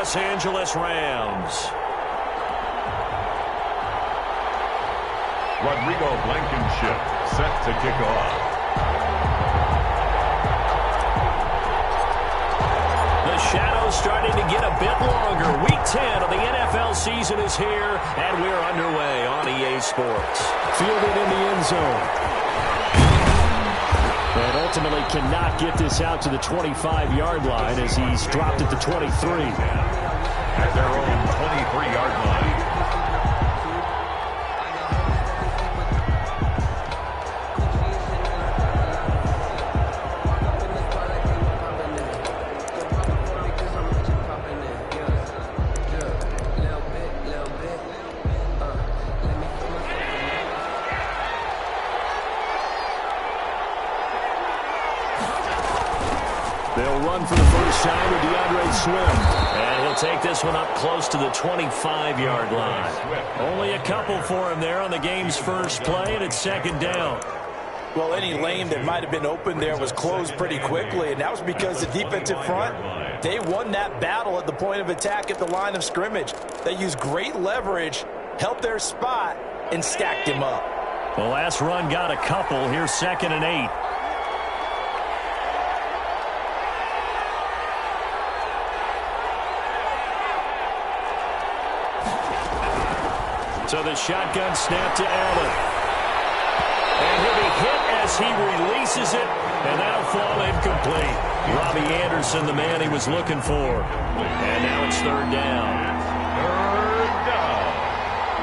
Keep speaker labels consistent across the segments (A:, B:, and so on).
A: Los Angeles Rams.
B: Rodrigo Blankenship set to kick off.
A: The shadow's starting to get a bit longer. Week 10 of the NFL season is here, and we're underway on EA Sports.
C: Fielded in the end zone. And ultimately cannot get this out to the 25-yard line as he's dropped at the 23.
B: At their own 23-yard line.
C: They'll run for the first time with DeAndre Swift.
A: And he'll take this one up close to the 25-yard line. Only a couple for him there on the game's first play, and it's second down.
D: Well, any lane that might have been open there was closed pretty quickly, and that was because the defensive front, they won that battle at the point of attack at the line of scrimmage. They used great leverage, held their spot, and stacked him up.
A: The last run got a couple. Here's 2nd and 8. So the shotgun snap to Allen. And he'll be hit as he releases it, and that'll fall incomplete. Robbie Anderson, the man he was looking for. And now it's third down.
B: Third down.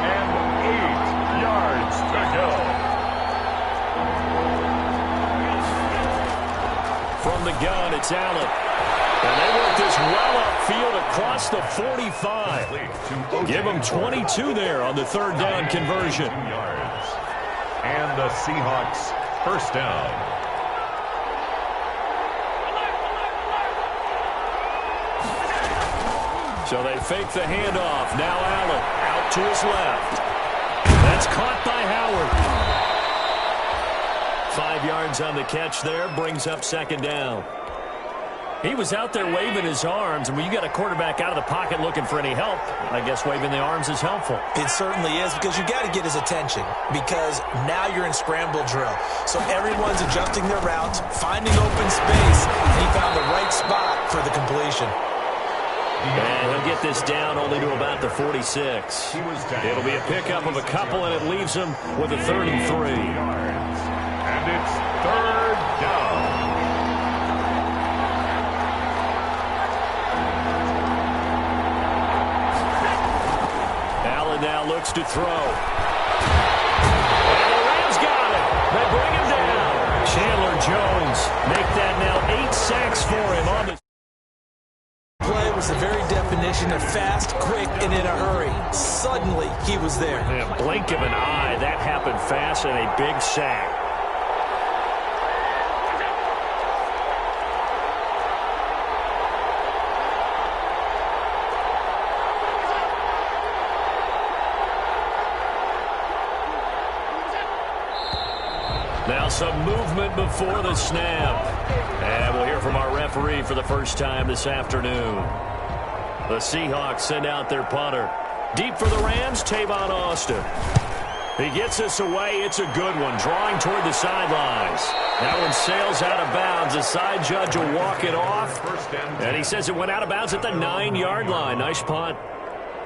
B: And 8 yards to go.
A: From the gun, it's Allen. And they work this well upfield across the 45. Give them 22 there on the third down conversion.
B: And the Seahawks first down.
A: So they fake the handoff. Now Allen out to his left. That's caught by Howard. 5 yards on the catch there. Brings up second down. He was out there waving his arms, and when you got a quarterback out of the pocket looking for any help, I guess waving the arms is helpful.
D: It certainly is, because you got to get his attention, because now you're in scramble drill. So everyone's adjusting their routes, finding open space, and he found the right spot for the completion.
A: And he'll get this down only to about the 46. It'll be a pickup of a couple, and it leaves him with a 3rd and 3.
B: And it's third down.
A: Now looks to throw. And the Rams got it. They bring him down. Chandler Jones make that now 8 sacks for him on the
D: Play was the very definition of fast, quick, and in a hurry. Suddenly, he was there.
A: In a blink of an eye, that happened fast and a big sack. Now some movement before the snap. And we'll hear from our referee for the first time this afternoon. The Seahawks send out their punter. Deep for the Rams, Tavon Austin. He gets this away. It's a good one. Drawing toward the sidelines. That one sails out of bounds. The side judge will walk it off. And he says it went out of bounds at the 9-yard line. Nice punt.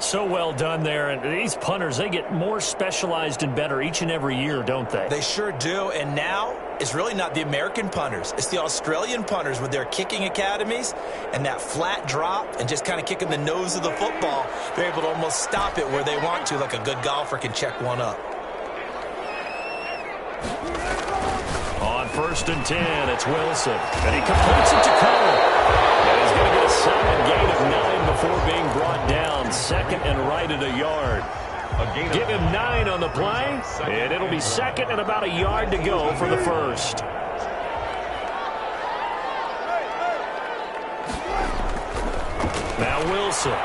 A: So well done there. And these punters, they get more specialized and better each and every year, don't they?
D: They sure do. And now it's really not the American punters. It's the Australian punters with their kicking academies and that flat drop and just kind of kicking the nose of the football. They're able to almost stop it where they want to, like a good golfer can check one up.
A: On 1st and 10, it's Wilson. And he completes it to Cole. And he's going to get a solid gain of 9 before being brought down. 2nd and right at a yard. Give him 9 on the play, and it'll be 2nd and about a yard to go for the first. Now Wilson.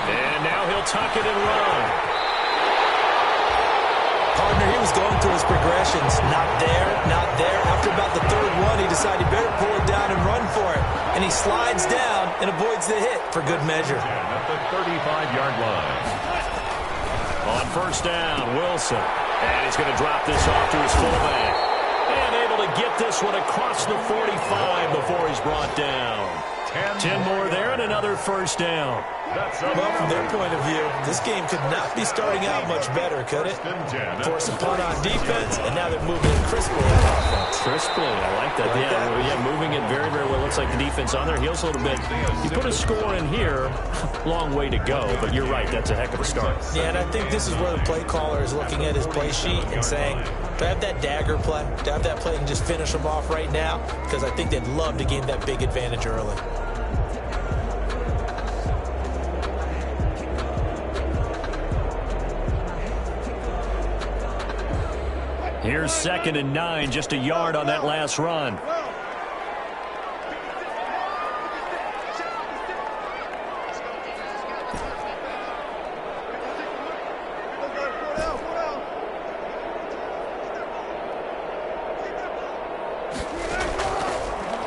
A: And now he'll tuck it and run.
D: Partner, he was going through his progressions. Not there, not there. After about the 3rd one, he decided he better pull it down and run for it. and he slides down and avoids the hit for good measure.
B: At the 35-yard line.
A: On first down, Wilson. And he's going to drop this off to his fullback. And able to get this one across the 45 before he's brought down. 10 more there and another first down.
D: Well, from their point of view, this game could not be starting out much better, could it? Force a punt on defense, and now they're moving it crisply on offense.
A: Crisply, I like that. Yeah, moving it very, very well. Looks like the defense on their heels a little bit. You put a score in here, long way to go, but you're right, that's a heck of a start.
D: Yeah, and I think this is where the play caller is looking at his play sheet and saying, to have that dagger play, to have that play and just finish them off right now, because I think they'd love to gain that big advantage early.
A: Here's 2nd and 9, just a yard on that last run.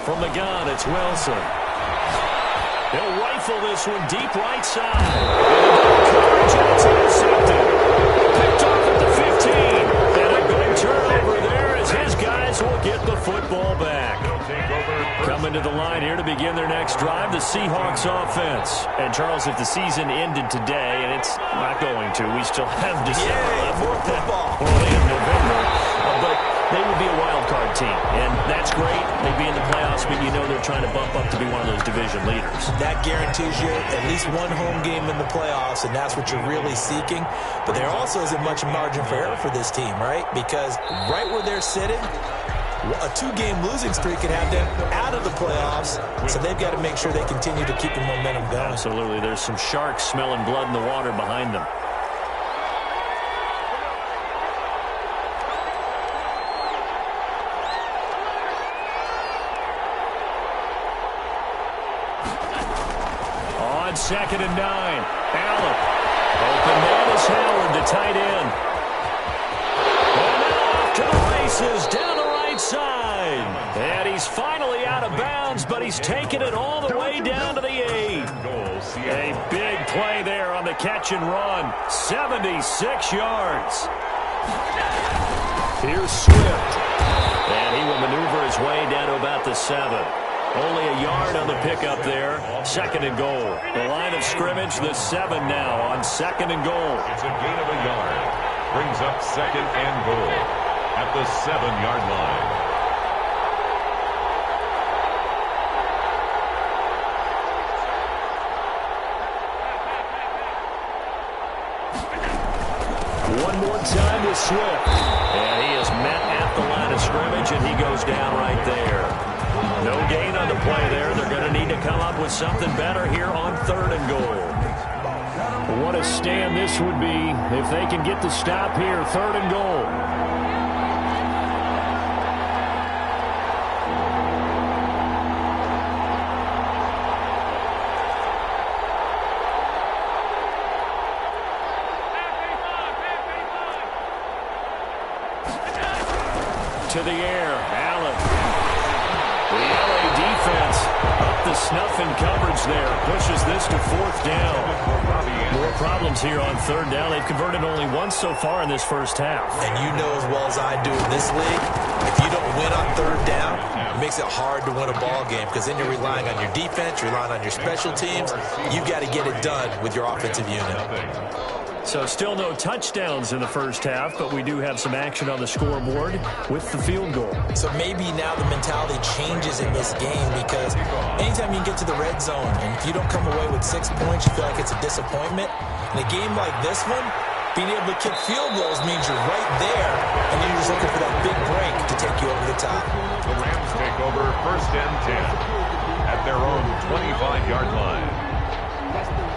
A: From the gun, it's Wilson. He'll rifle this one deep right side. Coverage, intercepted. Picked off at the 15. And a good turnover there as his guys will get the football back. Coming to the line here to begin their next drive, the Seahawks offense. And Charles, if the season ended today, and it's not going to, we still have December left.
D: More football.
A: Early in November. But they would be a wild card team, and that's great. They'd be in the playoffs, but you know they're trying to bump up to be one of those division leaders.
D: That guarantees you at least one home game in the playoffs, and that's what you're really seeking. But there also isn't much margin for error for this team, right? Because right where they're sitting, a 2-game losing streak could have them out of the playoffs, so they've got to make sure they continue to keep the momentum going.
A: Absolutely. There's some sharks smelling blood in the water behind them. On 2nd and 9, Allen. Open man is Howard, the tight end. And off to the races, down the right side. And he's finally out of bounds, but he's taken it all the way down to the 8. A big play there on the catch and run. 76 yards. Here's Swift. And he will maneuver his way down to about the 7. Only a yard on the pickup there. 2nd and goal. The line of scrimmage, the 7 now on 2nd and goal.
B: It's a gain of a yard. Brings up 2nd and goal at the 7-yard line.
A: One more time with Swift. And he is met at the line of scrimmage, and he goes down right there. No gain on the play there. They're going to need to come up with something better here on 3rd and goal. What a stand this would be if they can get the stop here. 3rd and goal. To the air, Allen. The LA defense up the snuff in coverage there. Pushes this to 4th down. More problems here on 3rd down. They've converted only once so far in this first half.
D: And you know as well as I do in this league, if you don't win on 3rd down, it makes it hard to win a ball game because then you're relying on your defense, you're relying on your special teams. You've got to get it done with your offensive unit.
A: So still no touchdowns in the first half, but we do have some action on the scoreboard with the field goal.
D: So maybe now the mentality changes in this game because anytime you can get to the red zone and if you don't come away with 6 points, you feel like it's a disappointment. In a game like this one, being able to kick field goals means you're right there and you're just looking for that big break to take you over the top.
B: The Rams take over 1st and 10 at their own 25-yard line.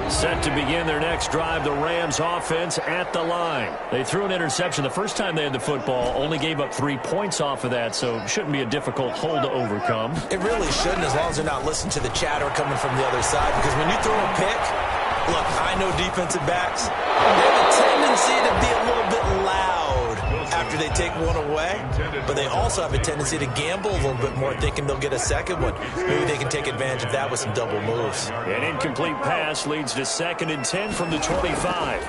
A: Set to begin their next drive, the Rams offense at the line. They threw an interception the first time they had the football, only gave up 3 points off of that, so shouldn't be a difficult hole to overcome.
D: It really shouldn't, as long as they're not listening to the chatter coming from the other side, because when you throw a pick, look, I know defensive backs, they have a tendency to be a little bit loud after after they take one away, but they also have a tendency to gamble a little bit more, thinking they'll get a second one. Maybe they can take advantage of that with some double moves.
C: An incomplete pass leads to 2nd and 10 from the 25.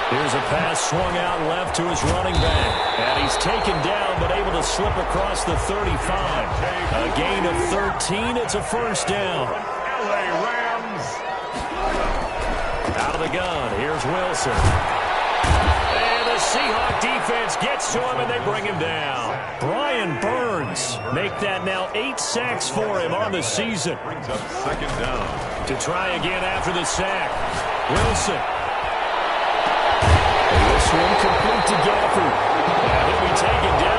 C: Here's a pass swung out left to his running back. And he's taken down, but able to slip across the 35. A gain of 13. It's a first down.
B: LA Rams.
C: Out of the gun. Here's Wilson. And the Seahawk defense gets to him, and they bring him down. Brian Burns make that now 8 sacks for him on the season.
B: Brings up 2nd down.
C: To try again after the sack. Wilson. This one complete to Gafford. And he'll be taken down.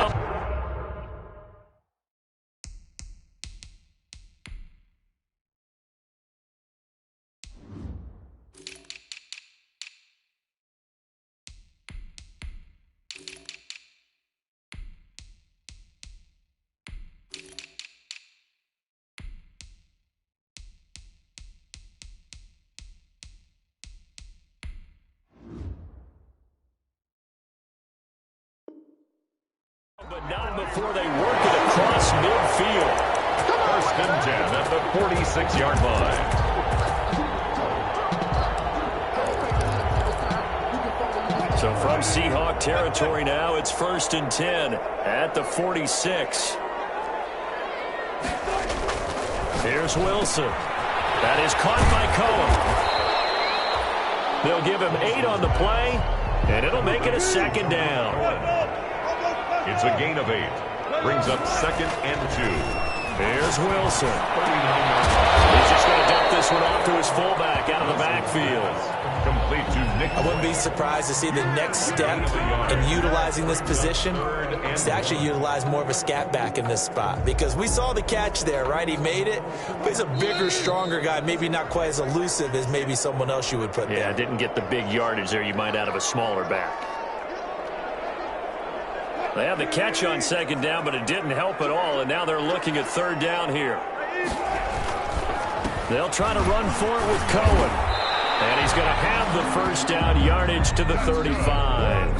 C: But not before they work it across midfield.
B: 1st and 10 at the 46-yard line.
C: So from Seahawk territory now, it's 1st and 10 at the 46. Here's Wilson. That is caught by Cohen. They'll give him 8 on the play, and it'll make it a 2nd down.
B: It's a gain of 8. Brings up 2nd and 2.
C: Here's Wilson. He's just going to dump this one off to his fullback out of the backfield.
B: Complete to Nick.
D: I wouldn't be surprised to see the next step in utilizing this position is to actually utilize more of a scat back in this spot, because we saw the catch there, right? He made it, but he's a bigger, stronger guy, maybe not quite as elusive as maybe someone else you would put there.
C: Yeah, didn't get the big yardage there you might out of a smaller back. They had the catch on 2nd down, but it didn't help at all, and now they're looking at 3rd down here. They'll try to run for it with Cohen. And he's going to have the 1st down, yardage to the 35.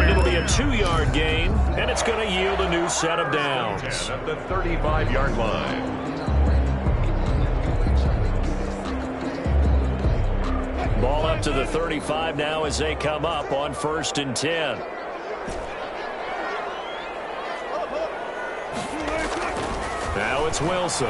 C: It'll be a 2-yard gain, and it's going to yield a new set of downs.
B: At the 35-yard line.
C: Ball up to the 35 now as they come up on 1st and 10. Now it's Wilson.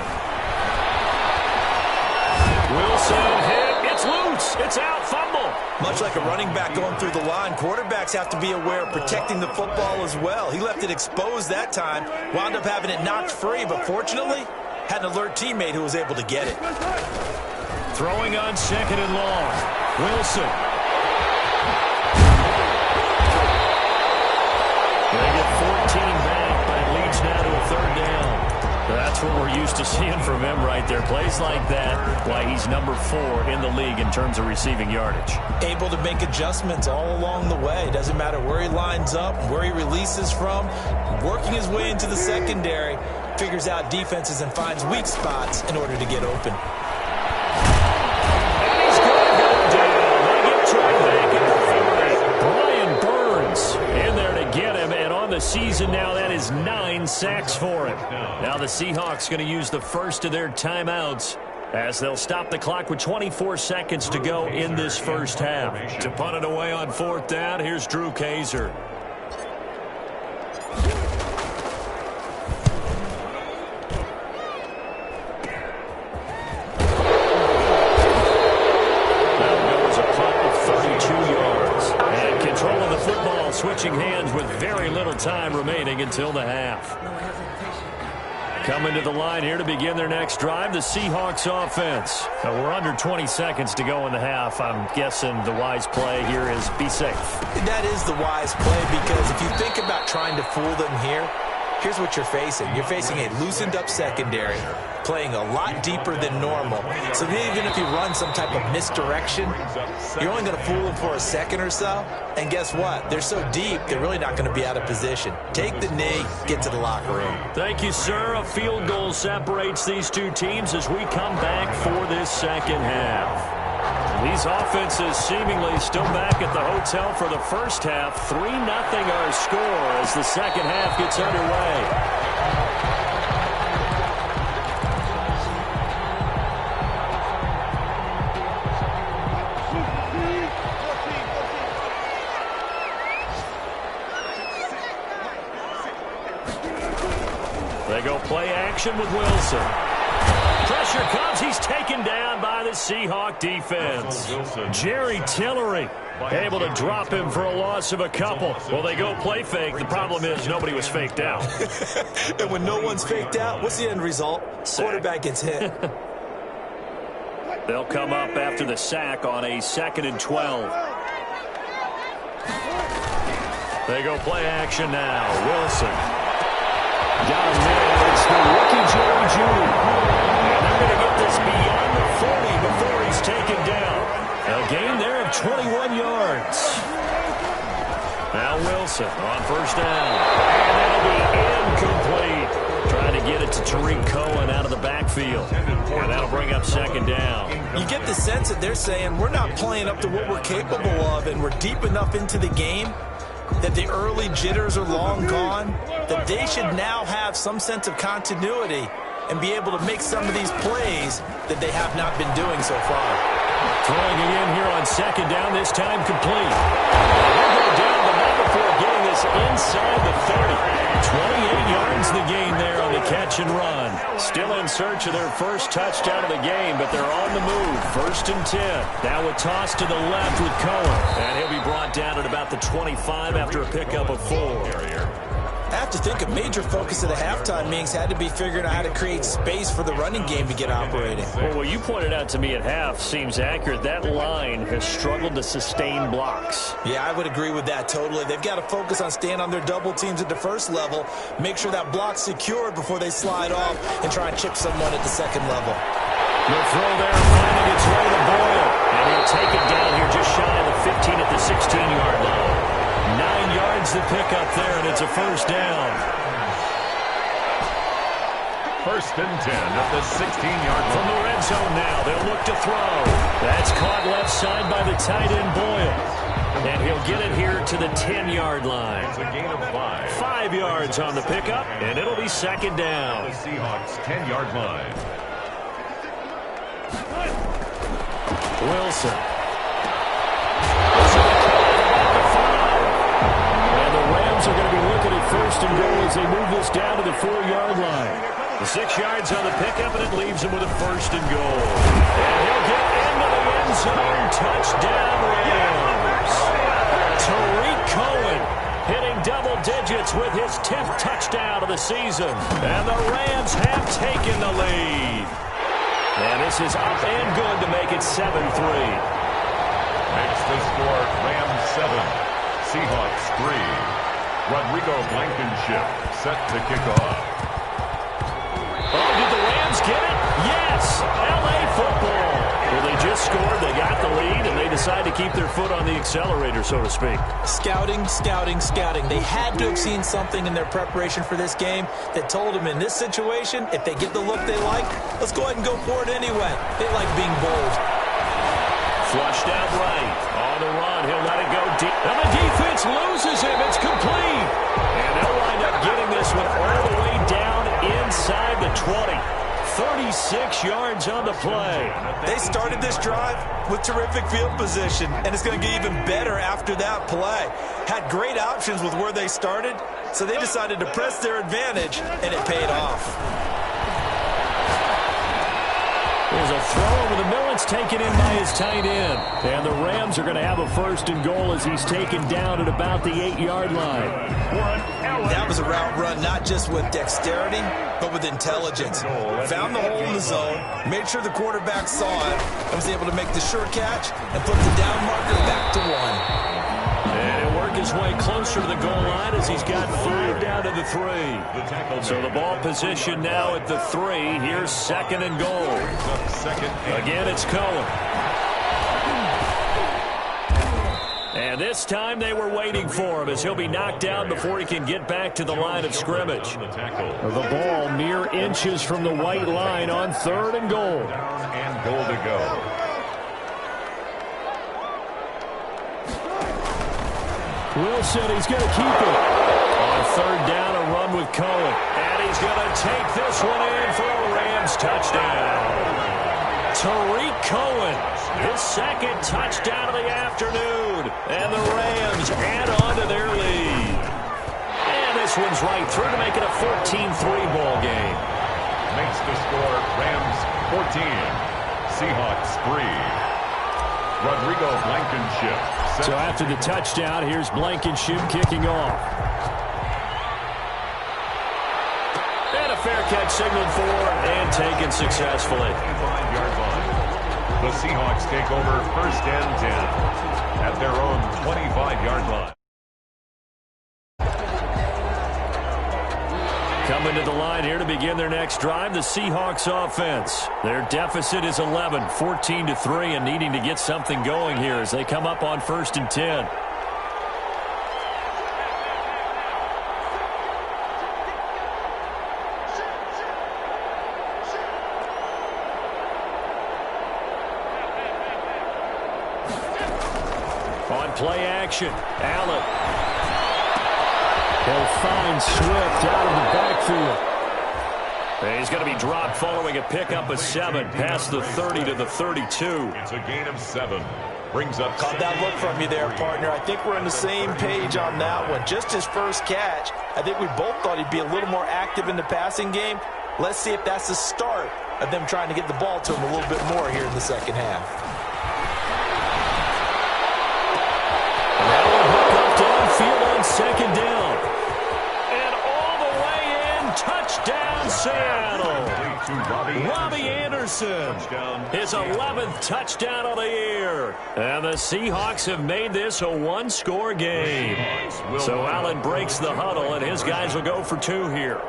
C: Wilson hit. It's loose. It's out. Fumble.
D: Much like a running back going through the line, quarterbacks have to be aware of protecting the football as well. He left it exposed that time, wound up having it knocked free, but fortunately had an alert teammate who was able to get it.
C: Throwing on 2nd and long. Wilson. They get 14 back, but it leads now to a 3rd down. That's what we're used to seeing from him right there. Plays like that, why he's number 4 in the league in terms of receiving yardage.
D: Able to make adjustments all along the way. Doesn't matter where he lines up, where he releases from. Working his way into the secondary, figures out defenses and finds weak spots in order to get open.
C: And he's going to go down. They get tried back at the 30. Brian Burns in there to get him, and on the season now, that is 9 sacks for him. Now the Seahawks going to use the first of their timeouts as they'll stop the clock with 24 seconds to go in this first half. To punt it away on 4th down, here's Drew Kaiser. Switching hands with very little time remaining until the half. Coming to the line here to begin their next drive, the Seahawks offense. We're under 20 seconds to go in the half. I'm guessing the wise play here is be safe.
D: That is the wise play, because if you think about trying to fool them here, here's what you're facing. You're facing a loosened up secondary, playing a lot deeper than normal. So even if you run some type of misdirection, you're only going to fool them for a second or so. And guess what? They're so deep, they're really not going to be out of position. Take the knee, get to the locker room.
C: Thank you, sir. A field goal separates these two teams as we come back for this second half. These offenses seemingly still back at the hotel for the first half. 3-0 our score as the second half gets underway. They go play action with Wilson. Pressure comes. He's taken down by the Seahawk defense. Jerry Tillery able to drop him for a loss of a couple. Well, they go play fake. The problem is nobody was faked out.
D: And when no one's faked out, what's the end result?
C: Sack.
D: Quarterback gets hit.
C: They'll come up after the sack on a 2nd and 12. They go play action now. Wilson. Got him there. It's the rookie Jerry Jeudy. And they're going to get this beyond the 40 before he's taken down. A gain there of 21 yards. Now Wilson on first down. And it'll be incomplete. Trying to get it to Tariq Cohen out of the backfield. And that'll bring up second down.
D: You get the sense that they're saying we're not playing up to what we're capable of, and we're deep enough into the game that the early jitters are long gone, that they should now have some sense of continuity and be able to make some of these plays that they have not been doing so far.
C: Throwing it in here on second down, this time complete. They'll go down the middle before getting this inside the 30. 28 yards the gain there on the catch and run. Still in search of their first touchdown of the game, but they're on the move. 1st and 10. Now a toss to the left with Cohen. And he'll be brought down at about the 25 after a pickup of 4.
D: I have to think a major focus at the halftime meetings had to be figuring out how to create space for the running game to get operating.
C: Well, what you pointed out to me at half seems accurate. That line has struggled to sustain blocks.
D: Yeah, I would agree with that totally. They've got to focus on staying on their double teams at the first level, make sure that block's secured before they slide off and try and chip someone at the second level.
C: The throw there, finding its way to Boyle. And he'll take it down here just shy of the 15 at the 16-yard line. 9 yards to pick up there, and it's a first down.
B: 1st and 10 at the 16-yard line.
C: From the red zone now, they'll look to throw. That's caught left side by the tight end Boyle. And he'll get it here to the 10-yard line.
B: It's a gain of 5.
C: 5 yards on the pickup, and it'll be second down.
B: The Seahawks 10-yard line.
C: Wilson. Are going to be looking at 1st and goal as they move this down to the 4-yard line. The 6 yards on the pickup, and it leaves him with a 1st and goal. And he'll get into the end zone. Touchdown, Rams. Tariq Cohen hitting double digits with his 10th touchdown of the season. And the Rams have taken the lead. And this is up and good to make it 7-3.
B: Makes the score Rams 7, Seahawks 3. Rodrigo Blankenship set to kick off.
C: Oh, did the Rams get it? Yes! L.A. football. Well, they just scored, they got the lead, and they decide to keep their foot on the accelerator, so to speak.
D: Scouting, scouting, scouting. They had to have seen something in their preparation for this game that told them in this situation, if they get the look they like, let's go ahead and go for it anyway. They like being bold.
C: Flushed out right. On the run, he'll let it go deep. And the defense loses him. It's complete. And they'll wind up getting this one all the way down inside the 20. 36 yards on the play.
D: They started this drive with terrific field position, and it's going to get even better after that play. Had great options with where they started, so they decided to press their advantage, and it paid off.
C: There's a throw over the middle. It's taken in by his tight end. And the Rams are going to have a 1st and goal as he's taken down at about the 8-yard line.
D: That was a route run not just with dexterity, but with intelligence. Found the hole in the zone, made sure the quarterback saw it, and was able to make the sure catch and put the down marker back to 1.
C: And he'll work his way closer to the goal line as he's got 5 down to the 3. So the ball position now at the 3. Here's 2nd and goal. Again, it's Cohen. And this time they were waiting for him as he'll be knocked down before he can get back to the line of scrimmage. The ball mere inches from the white line on 3rd and goal.
B: And goal to go.
C: Wilson, he's going to keep it. On third down, a run with Cohen. And he's going to take this one in for a Rams touchdown. Tariq Cohen, his second touchdown of the afternoon. And the Rams add on to their lead. And this one's right through to make it a 14-3 ball game.
B: Makes the score Rams 14, Seahawks 3. Rodrigo Blankenship.
C: So after the touchdown, here's Blankenship kicking off. And a fair catch signaled for and taken successfully.
B: 25-yard line. The Seahawks take over first and 10 at their own 25-yard line.
C: Coming to the line here to begin their next drive, the Seahawks offense. Their deficit is 11, 14-3, and needing to get something going here as they come up on first and 10. On play action, Allen. He'll find Swift out of the backfield. And he's going to be dropped following a pickup of 7 past the 30 to the 32.
B: It's a gain of 7. Brings up.
D: Caught that look from you there, partner. I think we're on the same page on that one. Just his first catch, I think we both thought he'd be a little more active in the passing game. Let's see if that's the start of them trying to get the ball to him a little bit more here in the second half.
C: Now we'll hook up downfield on second down. Touchdown, Seattle. Robbie Anderson, his 11th touchdown of the year. And the Seahawks have made this a one-score game. So Allen breaks the huddle, and his guys will go for 2 here.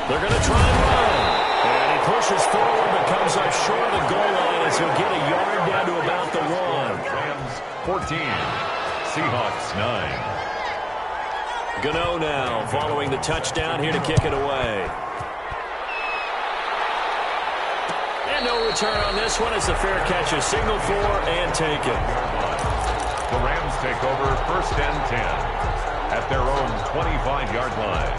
C: They're going to try and run. Pushes forward, but comes up short of the goal line as he'll get a yard down to about the 1.
B: Rams 14, Seahawks 9.
C: Gano now following the touchdown here to kick it away. And no return on this one as the fair catch is signaled for and taken.
B: The Rams take over first and 10 at their own 25-yard line.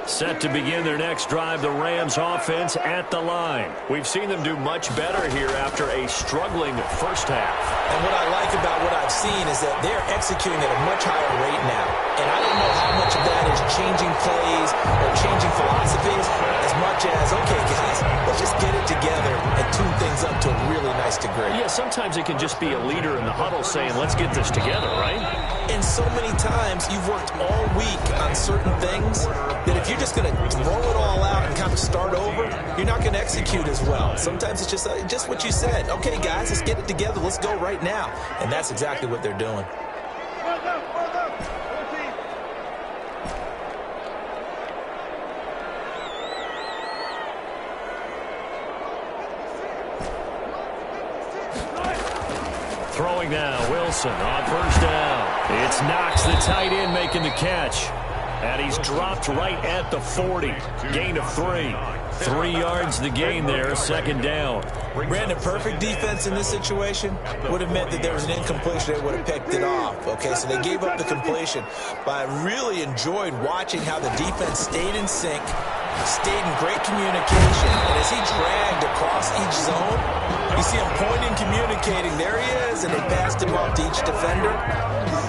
C: Set to begin their next drive, the Rams offense at the line. We've seen them do much better here after a struggling first half.
D: And what I like about what I've seen is that they're executing at a much higher rate now. And I don't know how much of that is changing plays or changing philosophies as much as, okay, guys, let's just get it together and tune things up to a really nice degree.
C: Yeah, sometimes it can just be a leader in the huddle saying, let's get this together, right?
D: And so many times you've worked all week on certain things that if you're just going to throw it all out and kind of start over, you're not going to execute as well. Sometimes it's just what you said. Okay, guys, let's get it together. Let's go right now. And that's exactly what they're doing.
C: Throwing now, Wilson on first down. It's Knox, the tight end, making the catch. And he's dropped right at the 40. Gain of 3. 3 yards the gain there, second down.
D: Brandon, perfect defense in this situation would have meant that there was an incompletion. They would have picked it off. Okay, so they gave up the completion. But I really enjoyed watching how the defense stayed in sync, stayed in great communication. And as he dragged across each zone, you see him pointing, communicating. There he is, and they passed him off to each defender.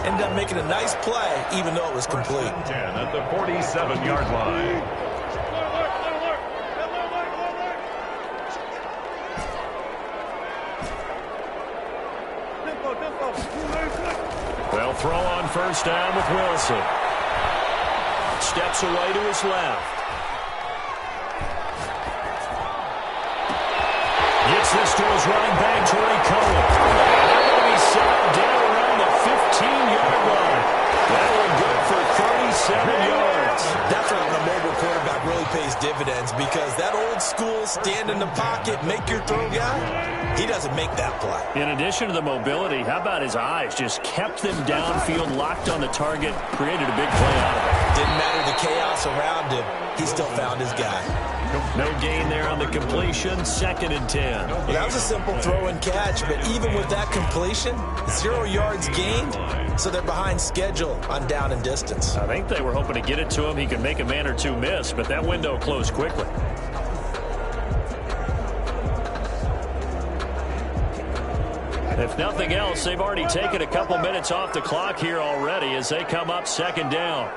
D: Ended up making a nice play, even though it was complete.
B: 10 at the 47-yard line.
C: They'll throw on first down with Wilson. Steps away to his left. Gets this to his running back, Torrey Cohen. And they're going to be settled down around the 15-yard line. That one good for 37 yards.
D: That's where a mobile quarterback really pays dividends, because that old school stand in the pocket, make your throw guy, he doesn't make that play.
C: In addition to the mobility, how about his eyes? Just kept them downfield, locked on the target, created a big play out of it.
D: Didn't matter the chaos around him. He still found his guy.
C: No gain there on the completion. 2nd and 10.
D: Well, that was a simple throw and catch, but even with that completion, 0 yards gained, so they're behind schedule on down and distance.
C: I think they were hoping to get it to him. He could make a man or two miss, but that window closed quickly. If nothing else, they've already taken a couple minutes off the clock here already as they come up 2nd down.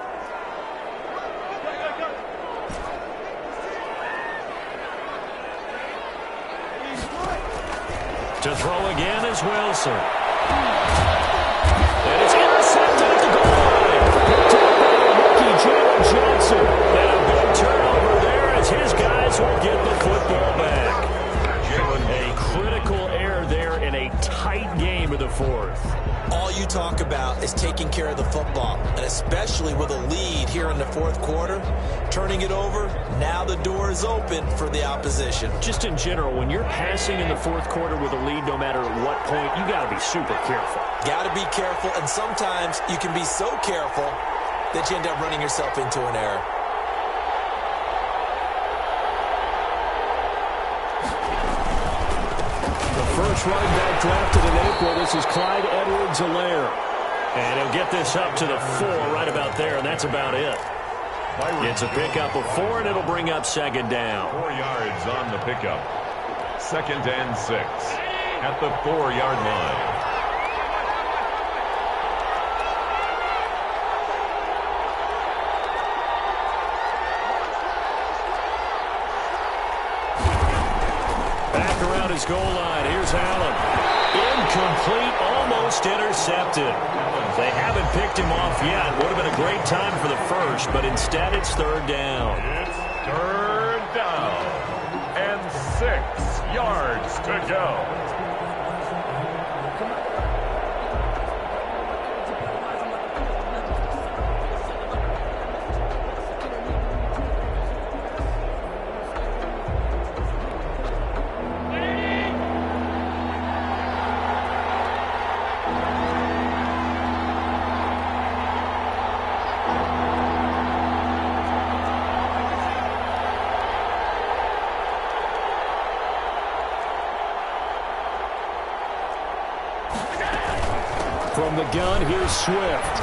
C: To throw again is Wilson. And it's intercepted at the goal line. Picked up by rookie Jalen Johnson. And a big turnover there as his guys will get the football back. A critical error there in a tight game of the 4th.
D: All you talk about is taking care of the football, and especially with a lead here in the 4th quarter, turning it over, now the door is open for the opposition.
C: Just in general, when you're passing in the 4th quarter with a lead, no matter at what point, you got to be super careful.
D: Got to be careful, and sometimes you can be so careful that you end up running yourself into an error.
C: First running back drafted in April. This is Clyde Edwards-Helaire. And he'll get this up to the 4 right about there, and that's about it. It's a pickup of 4, and it'll bring up 2nd down.
B: 4 yards on the pickup. 2nd and 6 at the 4-yard line.
C: His goal line. Here's Allen. Incomplete, almost intercepted. They haven't picked him off yet. Would have been a great time for the first, but instead it's 3rd down.
B: It's 3rd down and 6 yards to go.
C: From the gun, here's Swift.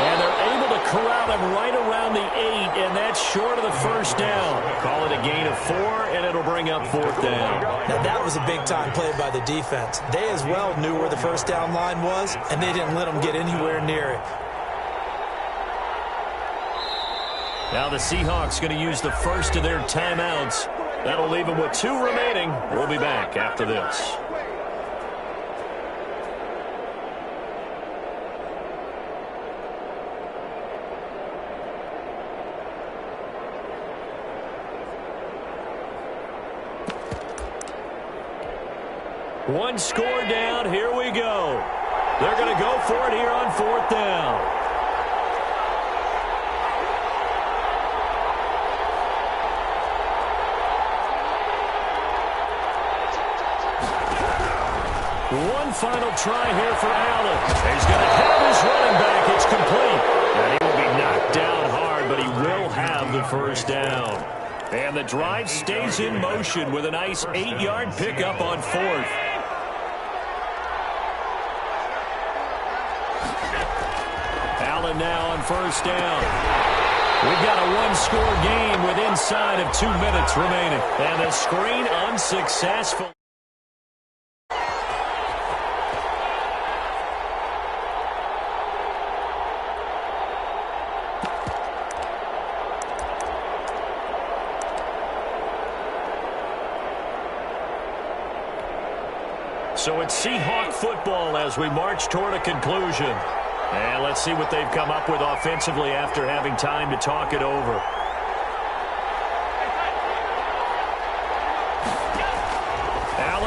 C: And they're able to corral him right around the 8, and that's short of the 1st down. Call it a gain of 4, and it'll bring up 4th down.
D: Now, that was a big-time play by the defense. They as well knew where the 1st down line was, and they didn't let them get anywhere near it.
C: Now the Seahawks going to use the first of their timeouts. That'll leave them with 2 remaining. We'll be back after this. One score down. Here we go. They're going to go for it here on 4th down. One final try here for Allen. He's going to have his running back. It's complete. And he will be knocked down hard, but he will have the 1st down. And the drive stays in motion with a nice 8-yard pickup on 4th. Allen now on 1st down. We've got a one-score game with inside of 2 minutes remaining. And the screen unsuccessful. So it's Seahawk football as we march toward a conclusion. And let's see what they've come up with offensively after having time to talk it over.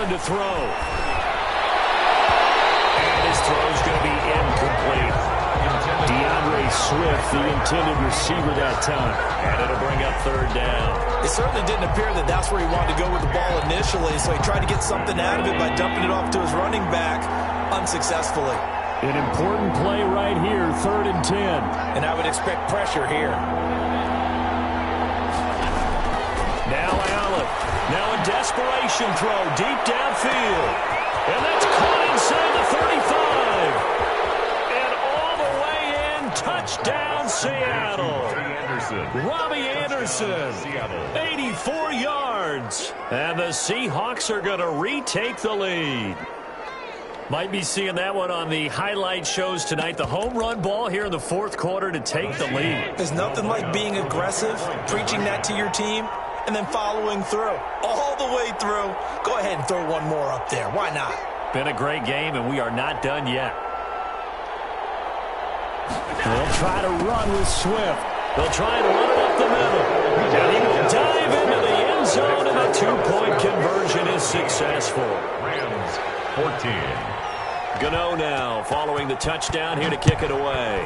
C: Allen to throw. And his throw is going to be incomplete. DeAndre Swift, the intended receiver that time. And it'll bring up third down.
D: It certainly didn't appear that that's where he wanted to go with the ball initially, so he tried to get something out of it by dumping it off to his running back unsuccessfully.
C: An important play right here, 3rd and 10.
D: And I would expect pressure here.
C: Now Allen. Now a desperation throw deep downfield. And that's caught inside the 35. And all the way in, touchdown Seattle. Robbie Anderson, 84 yards. And the Seahawks are going to retake the lead. Might be seeing that one on the highlight shows tonight. The home run ball here in the 4th quarter to take the lead.
D: There's nothing like being aggressive, preaching that to your team, and then following through. All the way through. Go ahead and throw one more up there. Why not?
C: Been a great game, and we are not done yet. They'll try to run with Swift. They'll try and run it up the middle. And he will dive into the end zone, and the 2-point conversion is successful.
B: Rams 14.
C: Gano now following the touchdown here to kick it away.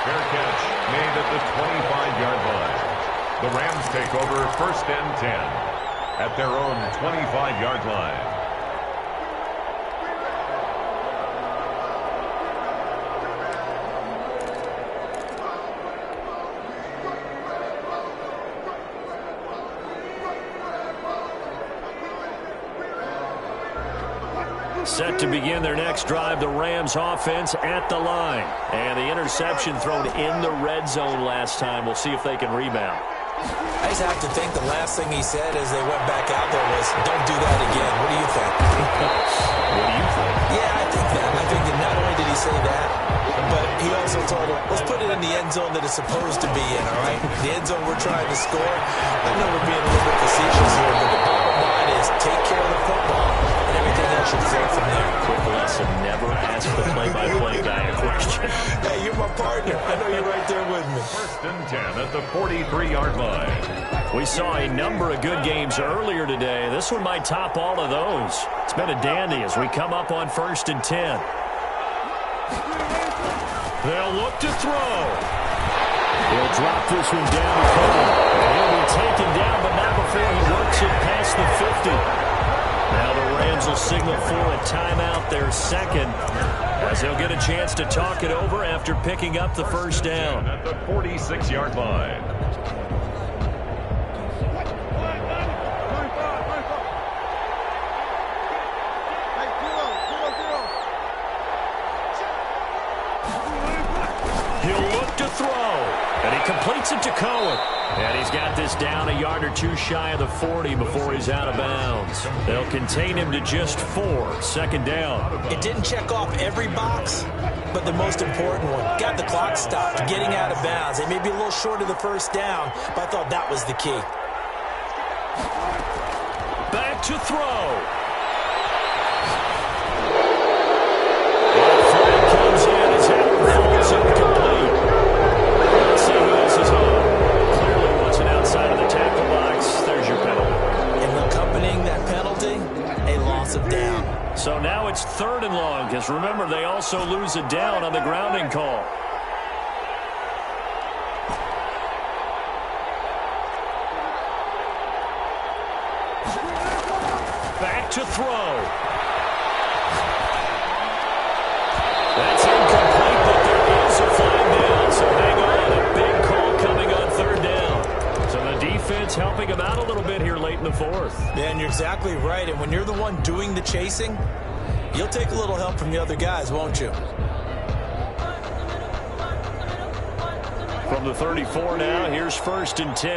B: Fair catch made at the 25-yard line. The Rams take over 1st and 10 at their own 25-yard line.
C: Set to begin their next drive, the Rams offense at the line. And the interception thrown in the red zone last time. We'll see if they can rebound.
D: I just have to think the last thing he said as they went back out there was, don't do that again. What do you think?
C: What do you think?
D: Yeah, I think that. I think that not only did he say that, but he also told him, let's put it in the end zone that it's supposed to be in, all right? The end zone we're trying to score. I know we're being a little bit facetious here, but the bottom line is take care of the football, and everything else should flow from there.
C: Quick lesson, never ask the play-by-play guy a question.
D: Hey, you're my partner. I know you're right there with me.
B: 1st and 10 at the 43-yard line.
C: We saw a number of good games earlier today. This one might top all of those. It's been a dandy as we come up on 1st and 10. They'll look to throw. He'll drop this one down the field. And he'll be taken down, but not before he works it past the 50. Now the Rams will signal for a timeout, their second, as they'll get a chance to talk it over after picking up the first down.
B: At the 46-yard line.
C: He'll look to throw, and he completes it to Cohen. And he's got this down a yard or two shy of the 40 before he's out of bounds. They'll contain him to just 4, 2nd down.
D: It didn't check off every box, but the most important one. Got the clock stopped, getting out of bounds. They may be a little short of the first down, but I thought that was the key.
C: Back to throw. So now it's 3rd and long, because remember, they also lose a down on the grounding call. Back to throw. That's incomplete, but there is a flag down, so hang on, a big call coming on 3rd down. So the defense helping him out a little bit here late in the 4th.
D: Yeah, and you're exactly right, and when you're the one doing the chasing, you'll take a little help from the other guys, won't you?
C: From the 34 now, here's 1st and 10.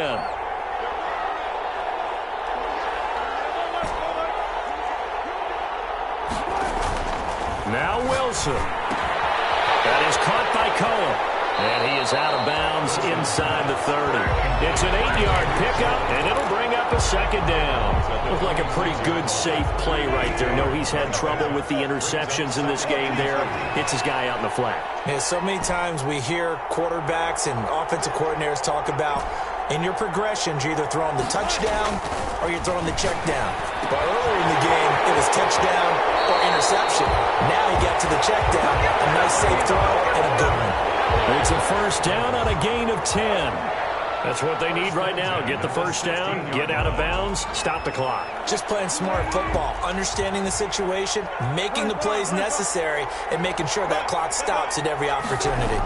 C: Now Wilson. That is caught by Cohen. And he is out of bounds inside the 30. It's an 8-yard pickup, and it'll bring up a 2nd down. Looked like a pretty good, safe play right there. No, he's had trouble with the interceptions in this game there. Hits his guy out in the flat.
D: Yeah, so many times we hear quarterbacks and offensive coordinators talk about In your progressions, you're either throwing the touchdown or you're throwing the check down. But earlier in the game, it was touchdown or interception. Now you get to the check down. A nice safe throw and a good one.
C: It's a first down on a gain of 10. That's what they need right now. Get the first down, get out of bounds, stop the clock.
D: Just playing smart football, understanding the situation, making the plays necessary, and making sure that clock stops at every opportunity.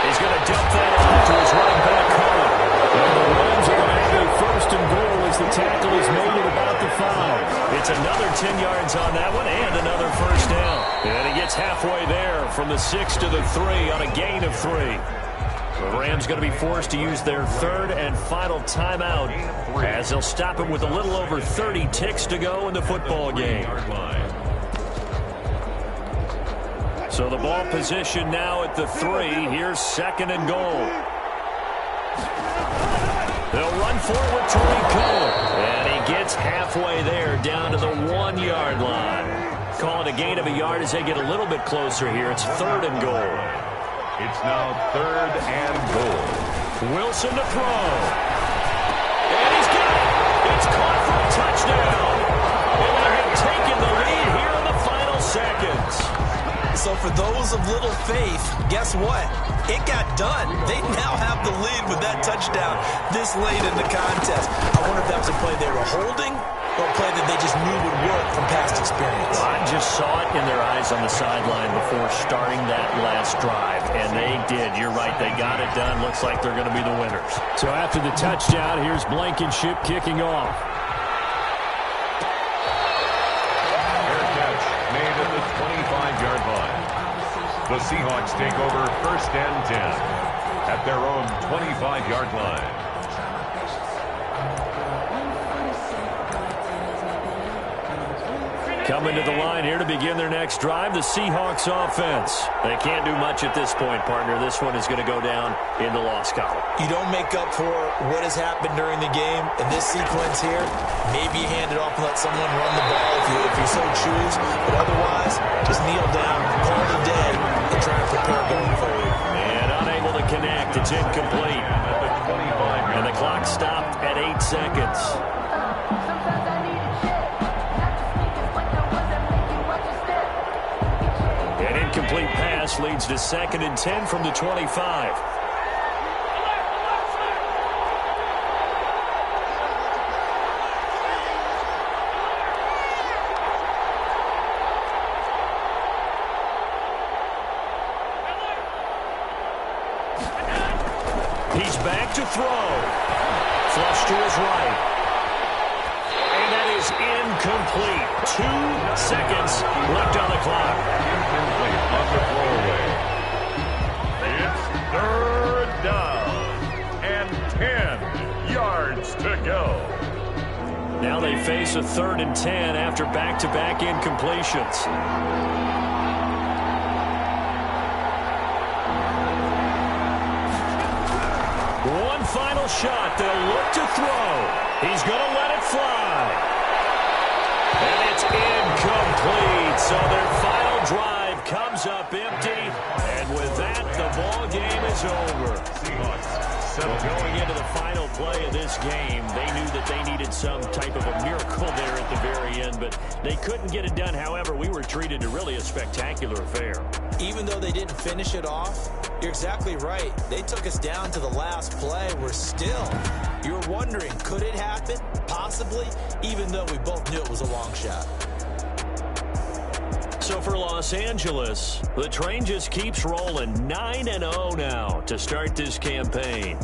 C: He's going to dump that off to his running back, Cullen. And the Rams are going to have a first and goal as the tackle is made at about the 5. It's another 10 yards on that one and another first down. And he gets halfway there from the 6 to the 3 on a gain of 3. The Rams going to be forced to use their third and final timeout as they'll stop him with a little over 30 ticks to go in the football game. So the ball position now at the 3. Here's second and goal. They'll run for it with Tariq Cohen. And he gets halfway there down to the 1 yard line. Call it a gain of a yard as they get a little bit closer here. It's third and goal.
B: It's now third and goal.
C: Wilson to throw. And he's got it. It's caught for a touchdown. And they have taken the lead here in the final seconds.
D: So for those of little faith, guess what? It got done. They now have the lead with that touchdown this late in the contest. I wonder if that was a play they were holding or a play that they just knew would work from past experience.
C: I just saw it in their eyes on the sideline before starting that last drive, and they did. You're right. They got it done. Looks like they're going to be the winners. So after the touchdown, here's Blankenship kicking off.
B: Fair catch made at the 25-yard line. The Seahawks take over first and 10 at their own 25-yard line.
C: Coming to the line here to begin their next drive, the Seahawks offense. They can't do much at this point, partner. This one is going to go down in the loss column.
D: You don't make up for what has happened during the game. In this sequence here, maybe you hand it off and let someone run the ball if you so choose. But otherwise, just kneel down, call it a day, and try to prepare going forward.
C: And unable to connect. It's incomplete. And the clock stopped at 8 seconds. Complete pass leads to second and 10 from the 25. He's back to throw. Flush to his right. And that is incomplete. 2 seconds left on the clock.
B: Incomplete on the throwaway. It's third down and 10 yards to go.
C: Now they face a third and 10 after back-to-back incompletions. One final shot. They'll look to throw. He's going to let it fly. And it's incomplete. So their final drive comes up empty. And with that, the ball game is over. Well, going into the final play of this game, they knew that they needed some type of a miracle there at the very end, but they couldn't get it done. However, we were treated to really a spectacular affair.
D: Even though they didn't finish it off, you're exactly right. They took us down to the last play. We're still, you're wondering, could it happen? Possibly, even though we both knew it was a long shot.
C: So for Los Angeles, the train just keeps rolling. 9-0 now to start this campaign.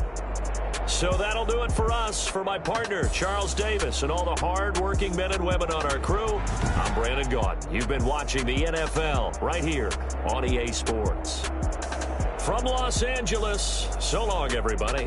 C: So that'll do it for us. For my partner, Charles Davis, and all the hard-working men and women on our crew, I'm Brandon Gaudin. You've been watching the NFL right here on EA Sports. From Los Angeles, so long, everybody.